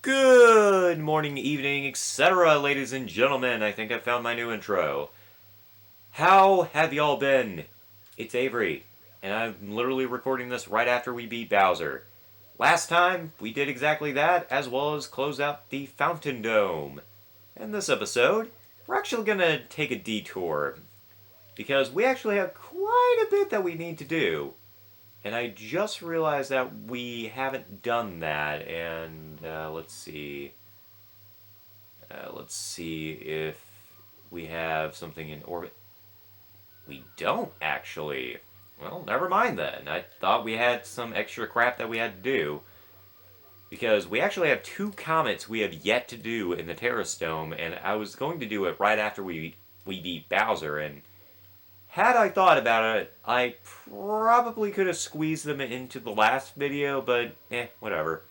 Good morning, evening, etc., ladies and gentlemen. I think I found my new intro. How have y'all been? It's Avery, and I'm literally recording this right after we beat Bowser. Last time, we did exactly that, as well as close out the Fountain Dome. And this episode, we're actually gonna take a detour, because we actually have quite a bit that we need to do. And I just realized that we haven't done that, and let's see. Let's see if we have something in orbit. We don't, actually. Well, never mind then. I thought we had some extra crap that we had to do. Because we actually have 2 comets we have yet to do in the Terrace Dome, and I was going to do it right after we beat Bowser, and had I thought about it, I probably could have squeezed them into the last video, but whatever.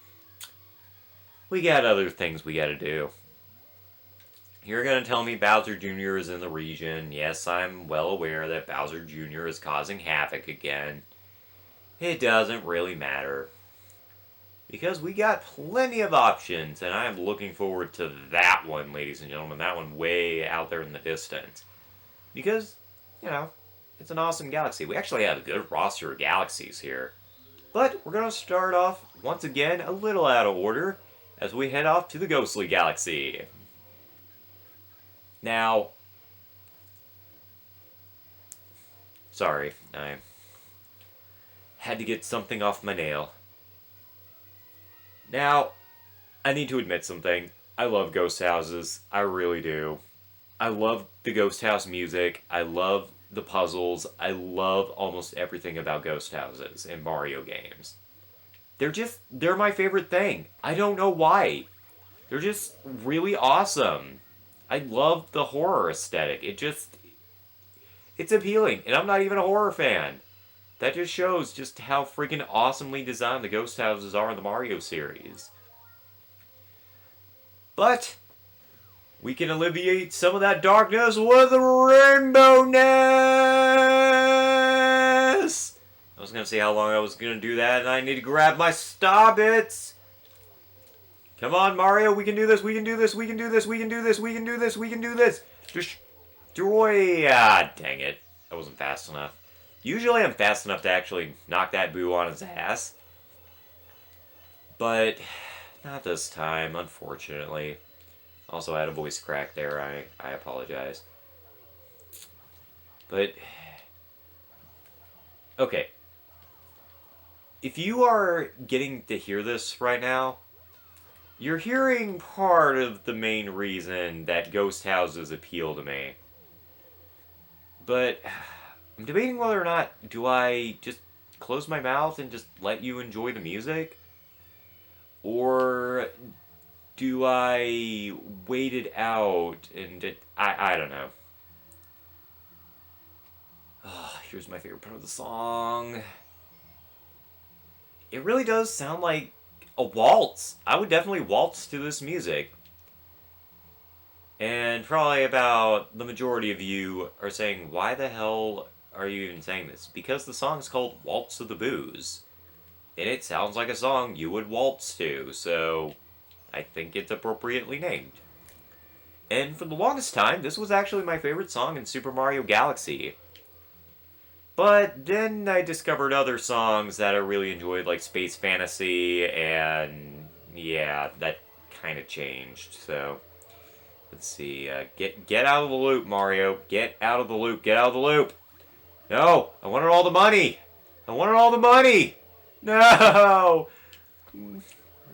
We got other things we gotta do. You're gonna tell me Bowser Jr. is in the region. Yes, I'm well aware that Bowser Jr. is causing havoc again. It doesn't really matter. Because we got plenty of options, and I am looking forward to that one, ladies and gentlemen. That one way out there in the distance. Because, it's an awesome galaxy. We actually have a good roster of galaxies here. But we're gonna start off, once again, a little out of order, as we head off to the Ghostly Galaxy. Now, sorry, I had to get something off my nail. Now, I need to admit something. I love ghost houses. I really do. I love the ghost house music. I love the puzzles. I love almost everything about ghost houses in Mario games. They're my favorite thing. I don't know why. They're just really awesome. I love the horror aesthetic. It's appealing, and I'm not even a horror fan. That just shows just how freaking awesomely designed the ghost houses are in the Mario series. But we can alleviate some of that darkness with rainbowness! I was gonna see how long I was gonna do that, and I need to grab my star bits! Come on, Mario, we can do this, we can do this, we can do this, we can do this, we can do this, we can do this! Destroy! Ah, dang it. That wasn't fast enough. Usually I'm fast enough to actually knock that boo on his ass. But not this time, unfortunately. Also, I had a voice crack there. I apologize. But, okay. If you are getting to hear this right now, you're hearing part of the main reason that ghost houses appeal to me. But I'm debating whether or not do I just close my mouth and just let you enjoy the music? Or do I wait it out and I don't know. Oh, here's my favorite part of the song. It really does sound like a waltz. I would definitely waltz to this music. And probably about the majority of you are saying, why the hell are you even saying this? Because the song's called Waltz of the Booze. And it sounds like a song you would waltz to, so I think it's appropriately named. And for the longest time, this was actually my favorite song in Super Mario Galaxy. But then I discovered other songs that I really enjoyed, like Space Fantasy, and yeah, that kind of changed, so let's see. Get out of the loop, Mario. Get out of the loop. Get out of the loop. No! I wanted all the money! I wanted all the money! No!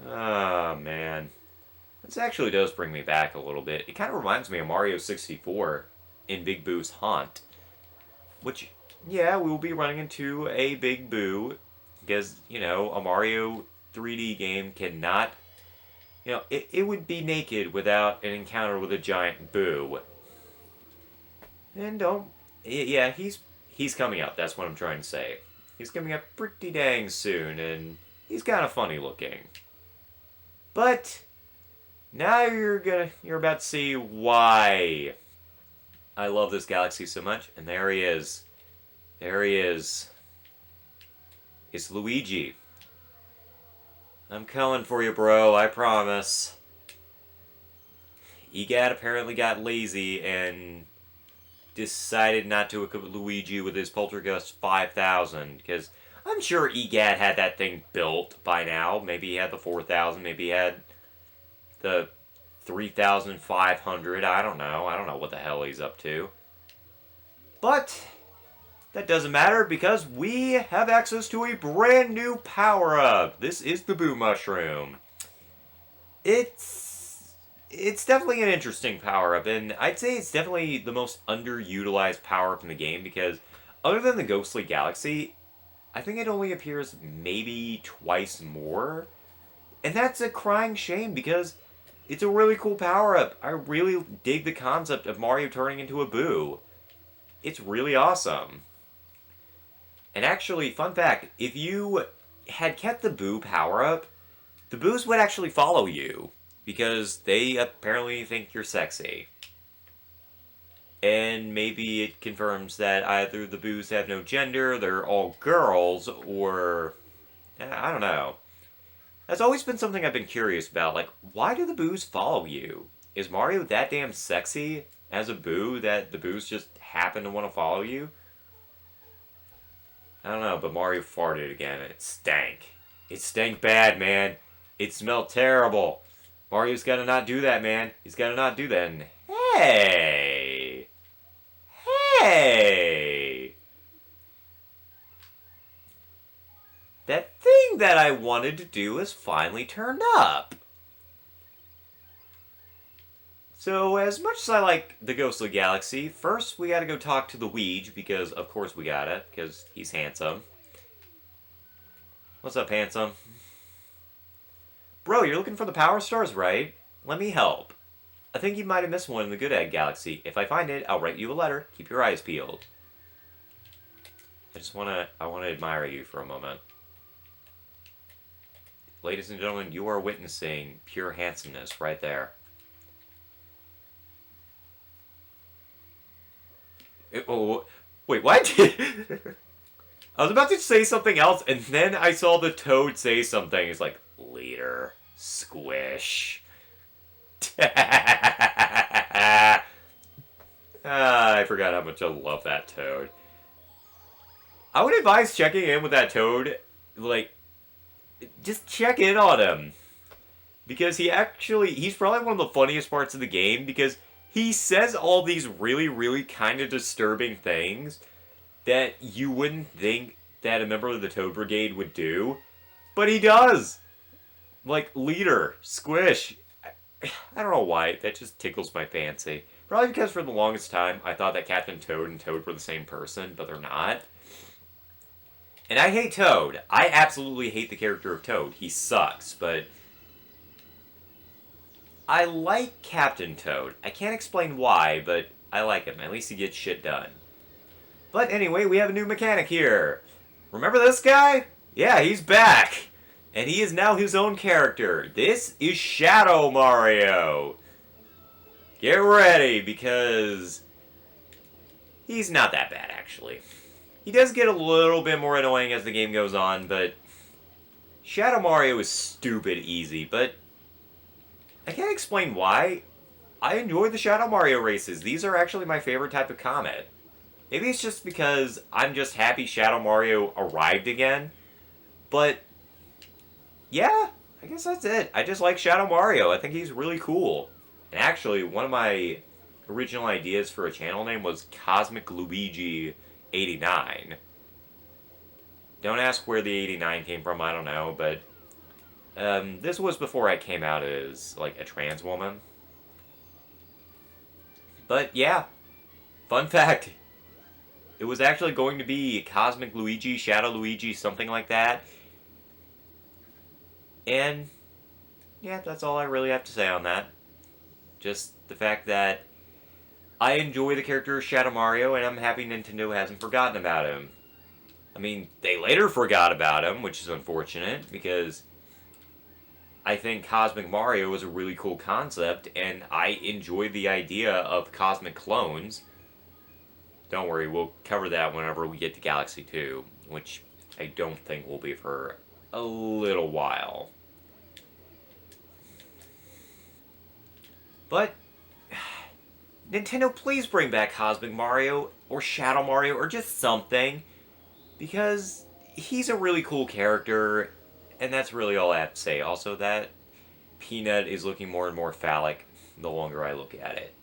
Oh, man. This actually does bring me back a little bit. It kind of reminds me of Mario 64 in Big Boo's Haunt. Which, yeah, we will be running into a Big Boo. Because, a Mario 3D game cannot... it would be naked without an encounter with a giant Boo. And yeah, he's coming up, that's what I'm trying to say. He's coming up pretty dang soon, and he's kind of funny looking. But now you're about to see why I love this galaxy so much, and there he is. There he is. It's Luigi. I'm coming for you, bro, I promise. EGAT apparently got lazy and decided not to equip Luigi with his Poltergeist 5000, because I'm sure EGAT had that thing built by now. Maybe he had the 4000, maybe he had the 3500, I don't know. I don't know what the hell he's up to. But that doesn't matter because we have access to a brand new power-up. This is the Boo Mushroom. It's definitely an interesting power-up, and I'd say it's definitely the most underutilized power-up in the game because other than the Ghostly Galaxy, I think it only appears maybe twice more. And that's a crying shame because it's a really cool power-up. I really dig the concept of Mario turning into a Boo. It's really awesome. And actually, fun fact, if you had kept the Boo power-up, the Boos would actually follow you, because they apparently think you're sexy. And maybe it confirms that either the Boos have no gender, they're all girls, or... I don't know. That's always been something I've been curious about, like, why do the Boos follow you? Is Mario that damn sexy as a Boo that the Boos just happen to want to follow you? I don't know, but Mario farted again, and it stank. It stank bad, man. It smelled terrible. Mario's gotta not do that, man. He's gotta not do that. And hey! Hey! That thing that I wanted to do has finally turned up. So, as much as I like the Ghostly Galaxy, first we gotta go talk to the Luigi, because of course we gotta, because he's handsome. What's up, handsome? Bro, you're looking for the Power Stars, right? Let me help. I think you might have missed one in the Good Egg Galaxy. If I find it, I'll write you a letter. Keep your eyes peeled. I wanna admire you for a moment. Ladies and gentlemen, you are witnessing pure handsomeness right there. Oh, wait, what? I was about to say something else, and then I saw the Toad say something. It's like, leader, squish. I forgot how much I love that Toad. I would advise checking in with that Toad. Like, just check in on him. Because he's probably one of the funniest parts of the game, because he says all these really, really kind of disturbing things that you wouldn't think that a member of the Toad Brigade would do. But he does! Like, leader, squish. I don't know why, that just tickles my fancy. Probably because for the longest time, I thought that Captain Toad and Toad were the same person, but they're not. And I hate Toad. I absolutely hate the character of Toad. He sucks, but I like Captain Toad. I can't explain why, but I like him. At least he gets shit done. But anyway, we have a new mechanic here. Remember this guy? Yeah, he's back. And he is now his own character. This is Shadow Mario. Get ready, because he's not that bad, actually. He does get a little bit more annoying as the game goes on, but Shadow Mario is stupid easy, but I can't explain why. I enjoy the Shadow Mario races. These are actually my favorite type of Comet. Maybe it's just because I'm just happy Shadow Mario arrived again, but yeah, I guess that's it. I just like Shadow Mario. I think he's really cool. And actually, one of my original ideas for a channel name was Cosmic Luigi 89. Don't ask where the 89 came from, I don't know, but this was before I came out as, like, a trans woman. But yeah, fun fact, it was actually going to be Cosmic Luigi, Shadow Luigi, something like that. And yeah, that's all I really have to say on that. Just the fact that I enjoy the character of Shadow Mario, and I'm happy Nintendo hasn't forgotten about him. I mean, they later forgot about him, which is unfortunate, because I think Cosmic Mario is a really cool concept, and I enjoy the idea of cosmic clones. Don't worry, we'll cover that whenever we get to Galaxy 2, which I don't think will be for a little while. But Nintendo, please bring back Cosmic Mario or Shadow Mario or just something, because he's a really cool character, and that's really all I have to say. Also, that Peanut is looking more and more phallic the longer I look at it.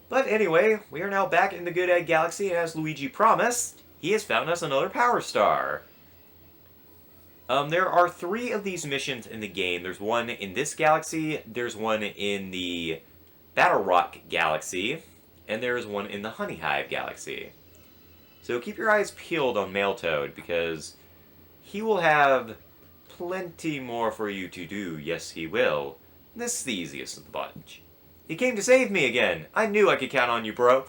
But anyway, we are now back in the Good Egg Galaxy, and as Luigi promised, he has found us another Power Star. There are 3 of these missions in the game. There's one in this galaxy, there's one in the Battle Rock Galaxy, and there's one in the Honeyhive Galaxy. So keep your eyes peeled on Male Toad, because he will have plenty more for you to do, yes he will. This is the easiest of the bunch. He came to save me again! I knew I could count on you, bro!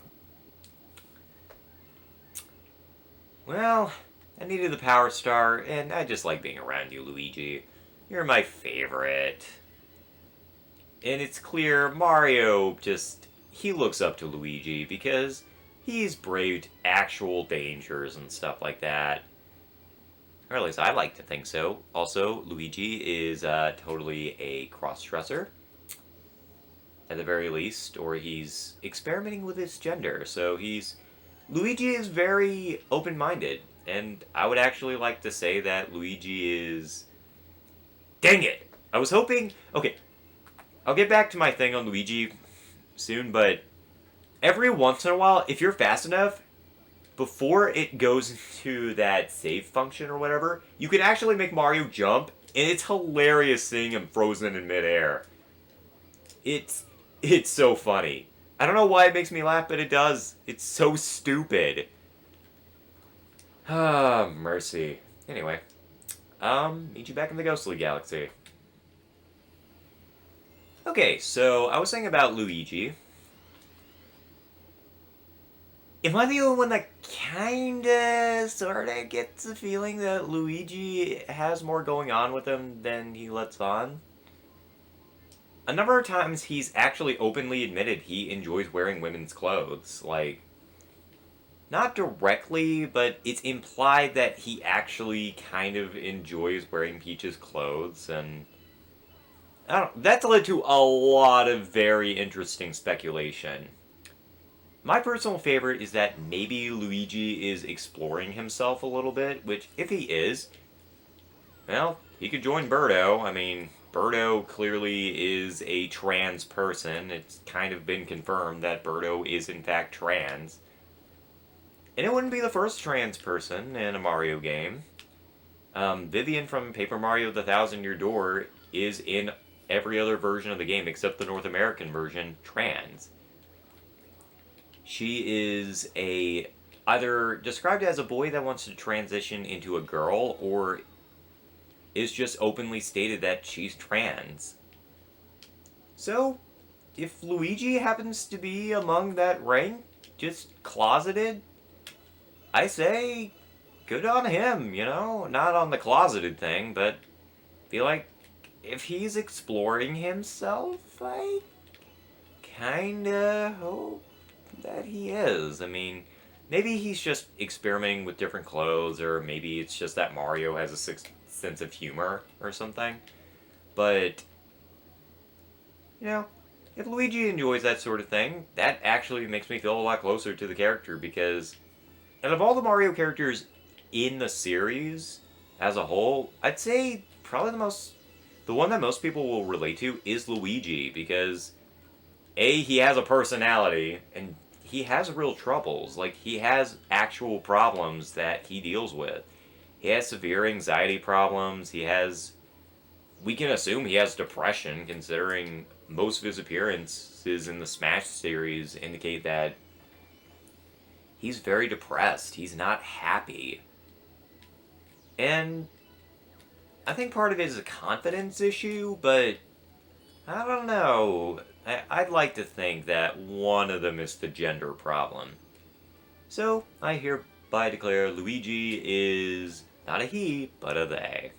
Well, I needed the Power Star, and I just like being around you, Luigi. You're my favorite. And it's clear Mario he looks up to Luigi because he's braved actual dangers and stuff like that. Or at least I like to think so. Also, Luigi is totally a cross-dresser, at the very least, or he's experimenting with his gender. So Luigi is very open-minded, and I would actually like to say that Luigi is... Dang it! I was hoping... Okay, I'll get back to my thing on Luigi soon, but every once in a while, if you're fast enough, before it goes into that save function or whatever, you can actually make Mario jump, and it's hilarious seeing him frozen in midair. It's so funny. I don't know why it makes me laugh, but it does. It's so stupid. Ah, mercy. Anyway, meet you back in the Ghostly Galaxy. Okay, so I was saying about Luigi. Am I the only one that kinda, sorta gets the feeling that Luigi has more going on with him than he lets on? A number of times he's actually openly admitted he enjoys wearing women's clothes. Like, not directly, but it's implied that he actually kind of enjoys wearing Peach's clothes, and that's led to a lot of very interesting speculation. My personal favorite is that maybe Luigi is exploring himself a little bit, which, if he is, well, he could join Birdo. I mean, Birdo clearly is a trans person. It's kind of been confirmed that Birdo is in fact trans. And it wouldn't be the first trans person in a Mario game. Vivian from Paper Mario The Thousand Year Door is in every other version of the game except the North American version trans. She is either described as a boy that wants to transition into a girl, or is just openly stated that she's trans. So, if Luigi happens to be among that rank, just closeted, I say, good on him, you know? Not on the closeted thing, but feel like if he's exploring himself, I kinda hope that he is. I mean, maybe he's just experimenting with different clothes, or maybe it's just that Mario has a sense of humor or something. But, you know, if Luigi enjoys that sort of thing, that actually makes me feel a lot closer to the character, because out of all the Mario characters in the series as a whole, I'd say probably the one that most people will relate to is Luigi, because he has a personality, and he has real troubles. Like, he has actual problems that he deals with. He has severe anxiety problems. We can assume he has depression, considering most of his appearances in the Smash series indicate that he's very depressed. He's not happy. And I think part of it is a confidence issue, but I don't know. I'd like to think that one of them is the gender problem. So, I hereby declare Luigi is not a he, but a they.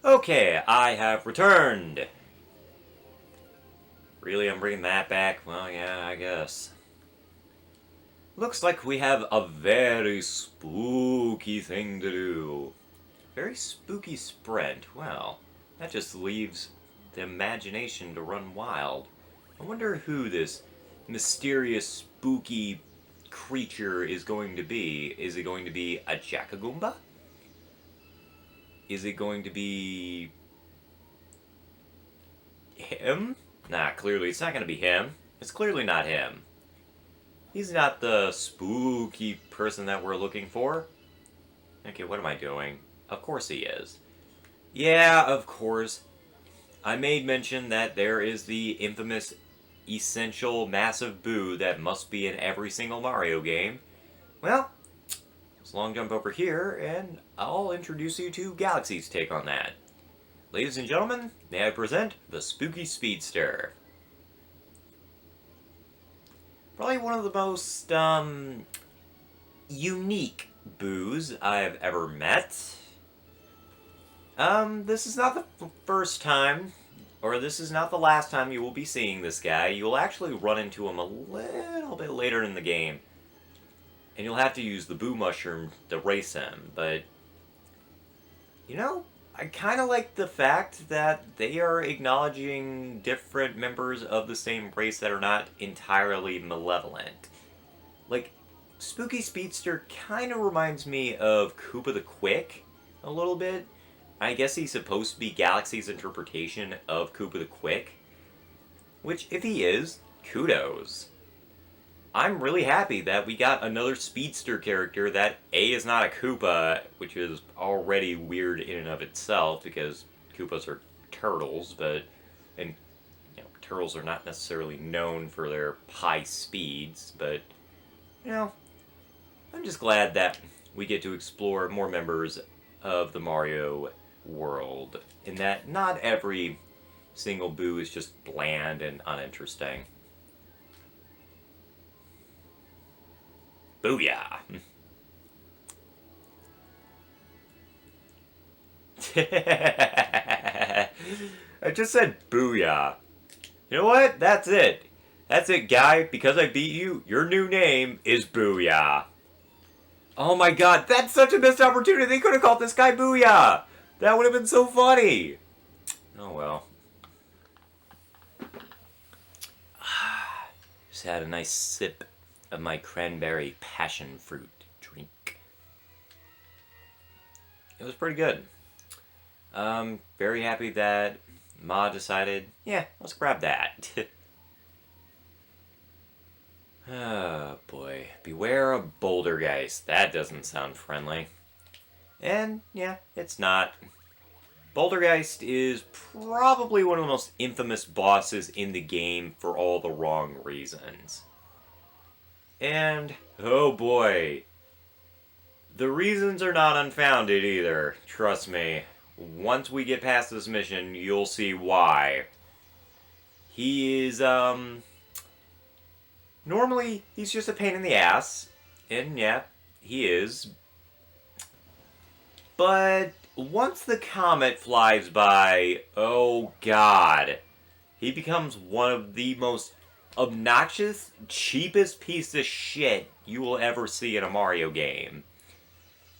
Okay, I have returned. Really, I'm bringing that back? Well, yeah, I guess. Looks like we have a very spooky thing to do. Very spooky sprint, well. That just leaves the imagination to run wild. I wonder who this mysterious, spooky creature is going to be. Is it going to be a Jackagoomba? Is it going to be him? Nah, clearly it's not going to be him. It's clearly not him. He's not the spooky person that we're looking for. Okay, what am I doing? Of course he is. Yeah, of course. I made mention that there is the infamous essential massive boo that must be in every single Mario game. Well, let's long jump over here and I'll introduce you to Galaxy's take on that. Ladies and gentlemen, may I present the Spooky Speedster. Probably one of the most, unique boos I've ever met. This is not the first time, or this is not the last time you will be seeing this guy. You'll actually run into him a little bit later in the game. And you'll have to use the Boo Mushroom to race him, but... You know, I kind of like the fact that they are acknowledging different members of the same race that are not entirely malevolent. Like, Spooky Speedster kind of reminds me of Koopa the Quick a little bit. I guess he's supposed to be Galaxy's interpretation of Koopa the Quick. Which, if he is, kudos. I'm really happy that we got another Speedster character that, A, is not a Koopa, which is already weird in and of itself, because Koopas are turtles, and turtles are not necessarily known for their high speeds, but, I'm just glad that we get to explore more members of the Mario world, in that not every single boo is just bland and uninteresting. Booyah! I just said booyah. You know what? That's it. That's it, guy. Because I beat you, your new name is Booyah. Oh my god, that's such a missed opportunity. They could have called this guy Booyah. That would have been so funny. Oh well. Just had a nice sip of my cranberry passion fruit drink. It was pretty good. Very happy that Ma decided, yeah, let's grab that. Oh boy, beware of Bouldergeist. That doesn't sound friendly. And yeah, it's not. Bouldergeist is probably one of the most infamous bosses in the game for all the wrong reasons. And, oh boy, the reasons are not unfounded either, trust me. Once we get past this mission, you'll see why. He is, normally, he's just a pain in the ass, and yeah, he is. But once the comet flies by, oh god, he becomes one of the most obnoxious, cheapest piece of shit you will ever see in a Mario game.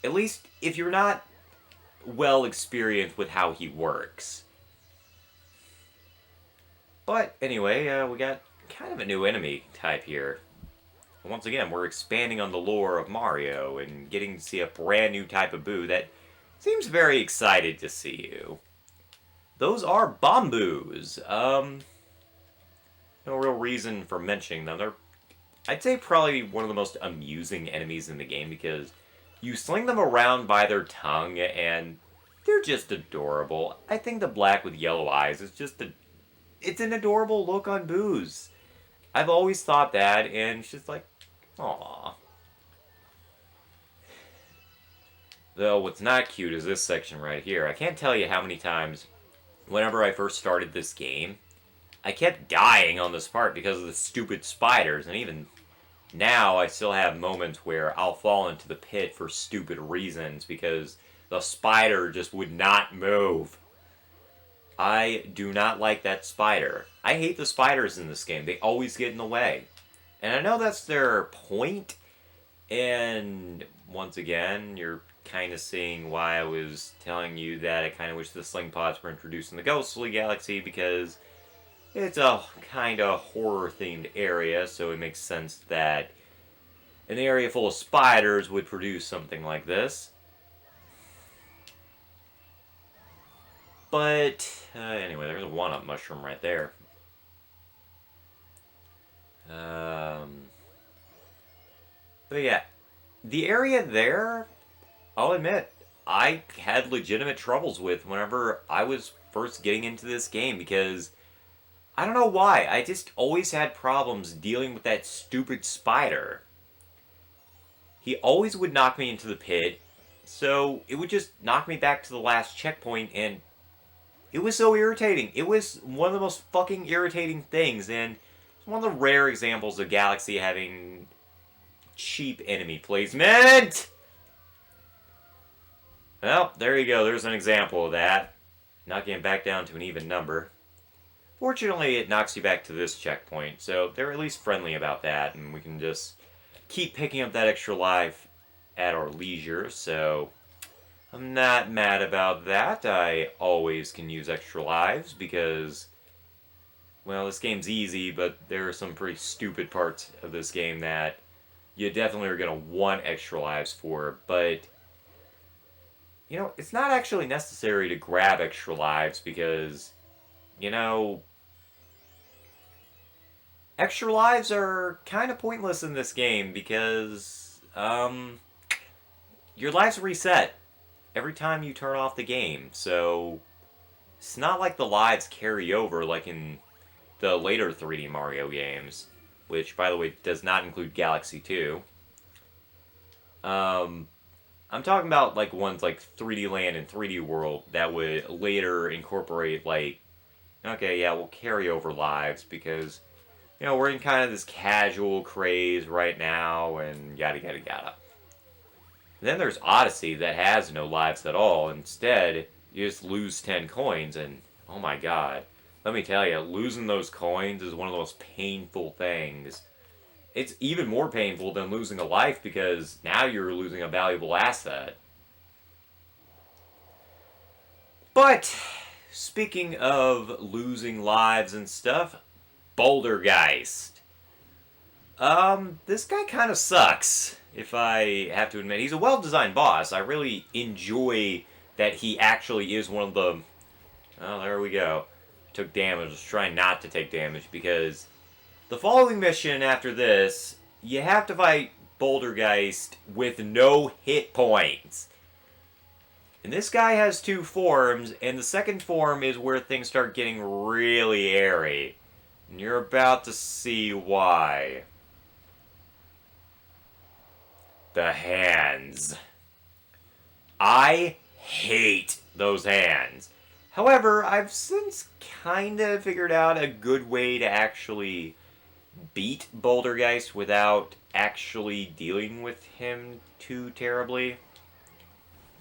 At least if you're not well experienced with how he works. But anyway, we got kind of a new enemy type here. Once again, we're expanding on the lore of Mario and getting to see a brand new type of boo that seems very excited to see you. Those are Bomboos. No real reason for mentioning them. They're, I'd say, probably one of the most amusing enemies in the game because you sling them around by their tongue and they're just adorable. I think the black with yellow eyes is just it's an adorable look on boos. I've always thought that, and it's just like, aww. Though what's not cute is this section right here. I can't tell you how many times, whenever I first started this game, I kept dying on this part because of the stupid spiders, and even now I still have moments where I'll fall into the pit for stupid reasons because the spider just would not move. I do not like that spider. I hate the spiders in this game. They always get in the way. And I know that's their point, and once again, you're kind of seeing why I was telling you that I kind of wish the sling pods were introduced in the Ghostly Galaxy, because it's a kind of horror-themed area, so it makes sense that an area full of spiders would produce something like this. But, anyway, there's a one-up mushroom right there. But yeah, the area there, I'll admit, I had legitimate troubles with whenever I was first getting into this game, because I don't know why, I just always had problems dealing with that stupid spider. He always would knock me into the pit, so it would just knock me back to the last checkpoint, and it was so irritating. It was one of the most fucking irritating things, and it's one of the rare examples of Galaxy having cheap enemy placement. Well, there you go. There's an example of that. Not getting back down to an even number. Fortunately, it knocks you back to this checkpoint, so they're at least friendly about that, and we can just keep picking up that extra life at our leisure, so I'm not mad about that. I always can use extra lives because, well, this game's easy, but there are some pretty stupid parts of this game that you definitely are going to want extra lives for, but, you know, it's not actually necessary to grab extra lives because, you know, extra lives are kind of pointless in this game because, your lives reset every time you turn off the game, so it's not like the lives carry over like in the later 3D Mario games, which, by the way, does not include Galaxy 2. I'm talking about like ones like 3D Land and 3D World that would later incorporate like, okay, yeah, we'll carry over lives because, you know, we're in kind of this casual craze right now and yada yada yada. Then there's Odyssey that has no lives at all. Instead, you just lose 10 coins and, oh my god. Let me tell you, losing those coins is one of the most painful things. It's even more painful than losing a life because now you're losing a valuable asset. But, speaking of losing lives and stuff, Bouldergeist. This guy kind of sucks, if I have to admit. He's a well-designed boss. I really enjoy that he actually is one of the... Oh, there we go. Took damage. I was trying not to take damage because the following mission after this, you have to fight Bouldergeist with no hit points. And this guy has two forms, and the second form is where things start getting really airy. And you're about to see why. The hands. I hate those hands. However, I've since kind of figured out a good way to actually beat Bouldergeist without actually dealing with him too terribly.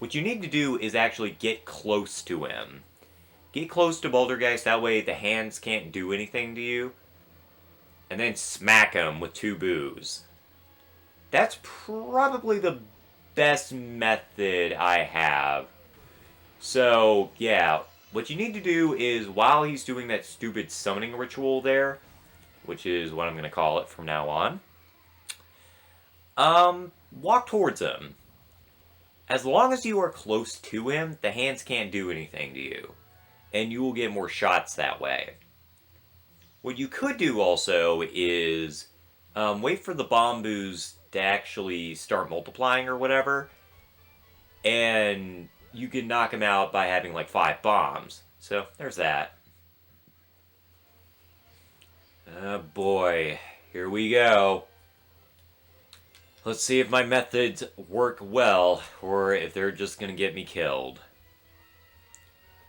What you need to do is actually get close to him. Get close to Bouldergeist, that way the hands can't do anything to you. And then smack him with two boos. That's probably the best method I have. So, yeah, what you need to do is, while he's doing that stupid summoning ritual there, which is what I'm going to call it from now on, walk towards him. As long as you are close to him, the hands can't do anything to you. And you will get more shots that way. What you could do also is wait for the Bombus to actually start multiplying or whatever, and you can knock him out by having like 5 bombs. So there's that. Oh boy, here we go. Let's see if my methods work well, or if they're just gonna get me killed.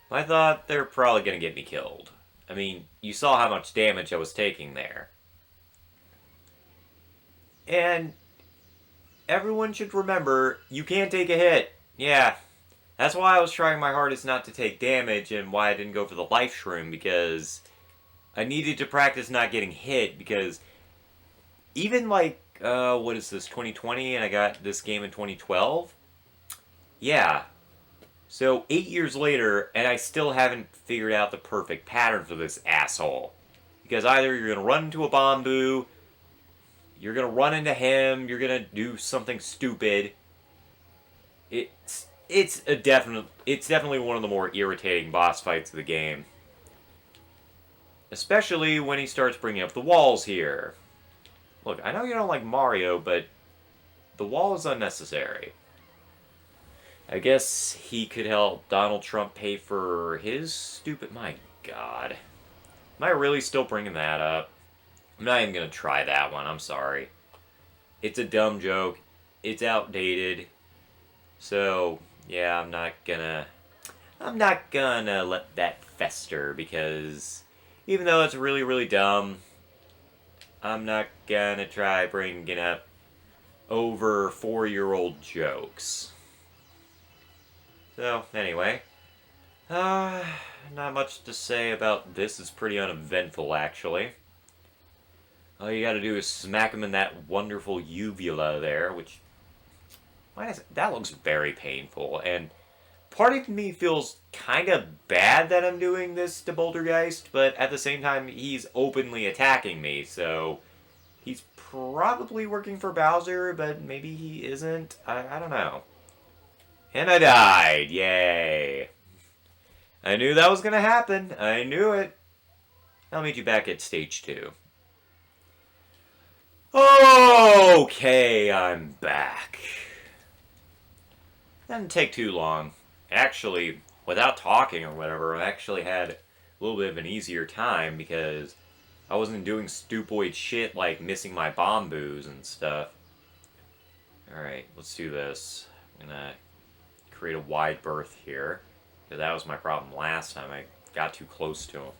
I thought they're probably gonna get me killed. I mean, you saw how much damage I was taking there. And everyone should remember, you can't take a hit. Yeah, that's why I was trying my hardest not to take damage and why I didn't go for the life shroom, because I needed to practice not getting hit, because even like, what is this, 2020, and I got this game in 2012? Yeah. So 8 years later, and I still haven't figured out the perfect pattern for this asshole. Because either you're gonna run into a Bamboo, you're gonna run into him, you're gonna do something stupid. It's definitely one of the more irritating boss fights of the game. Especially when he starts bringing up the walls here. Look, I know you don't like Mario, but the wall is unnecessary. I guess he could help Donald Trump pay for his stupid... My God. Am I really still bringing that up? I'm not even going to try that one. I'm sorry. It's a dumb joke. It's outdated. So, yeah, I'm not gonna let that fester because even though it's really, really dumb, I'm not gonna try bringing up over 4-year-old jokes. So, anyway. Not much to say about this. It's pretty uneventful, actually. All you gotta do is smack him in that wonderful uvula there, which... that looks very painful, and part of me feels kind of bad that I'm doing this to Bouldergeist, but at the same time, he's openly attacking me, so he's probably working for Bowser, but maybe he isn't. I don't know. And I died. Yay. I knew that was going to happen. I knew it. I'll meet you back at stage 2. Okay, I'm back. Didn't take too long. Actually, without talking or whatever, I actually had a little bit of an easier time because I wasn't doing stupoid shit like missing my Bamboos and stuff. Alright, let's do this. I'm gonna create a wide berth here, because that was my problem last time. I got too close to him.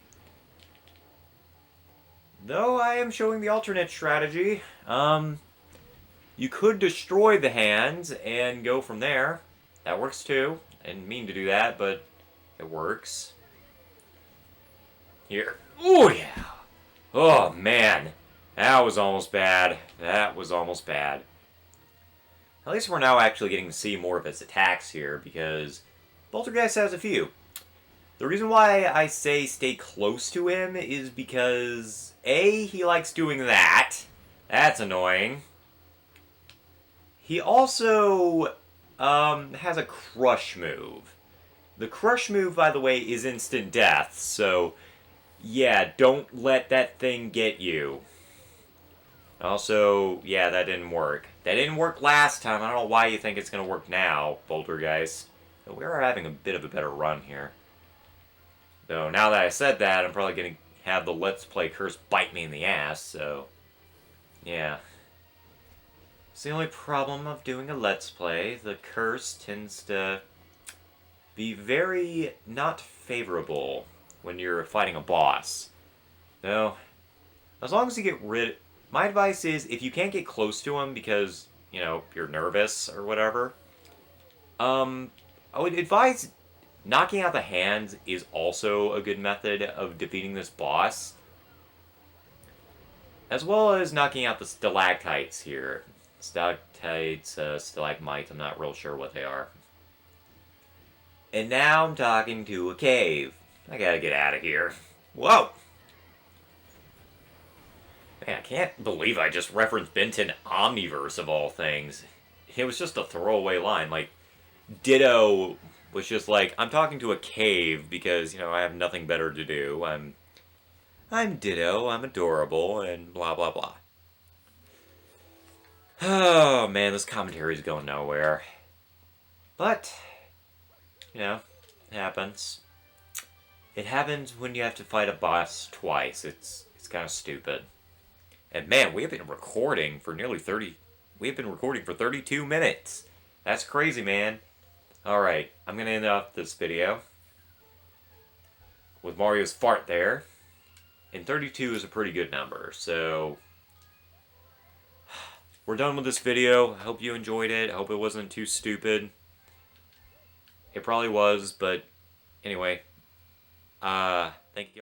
Though I am showing the alternate strategy. You could destroy the hands and go from there. That works too. I didn't mean to do that, but it works. Here. Oh, yeah. Oh, man. That was almost bad. That was almost bad. At least we're now actually getting to see more of his attacks here, because Bouldergeist has a few. The reason why I say stay close to him is because, A, he likes doing that. That's annoying. He also has a crush move. The crush move, by the way, is instant death, so yeah, don't let that thing get you. Also, yeah, that didn't work. That didn't work last time. I don't know why you think it's going to work now, Bouldergeist. But we are having a bit of a better run here. Though, now that I said that, I'm probably going to have the Let's Play curse bite me in the ass, so... yeah. It's the only problem of doing a Let's Play. The curse tends to be very not favorable when you're fighting a boss. No. As long as you get rid... My advice is, if you can't get close to him because, you know, you're nervous or whatever, I would advise knocking out the hands is also a good method of defeating this boss. As well as knocking out the stalactites here. Stalactites, stalagmites, I'm not real sure what they are. And now I'm talking to a cave. I gotta get out of here. Whoa! Man, I can't believe I just referenced Benton Omniverse of all things. It was just a throwaway line. Like, Ditto was just like, I'm talking to a cave because, you know, I have nothing better to do. I'm Ditto, I'm adorable, and blah blah blah. Oh man, this commentary is going nowhere. But, you know, it happens. It happens when you have to fight a boss twice. It's kind of stupid. And man, we have been recording for nearly 30... We've been recording for 32 minutes. That's crazy, man. Alright, I'm going to end off this video with Mario's fart there. And 32 is a pretty good number, so... we're done with this video. I hope you enjoyed it. I hope it wasn't too stupid. It probably was, but anyway. Thank you.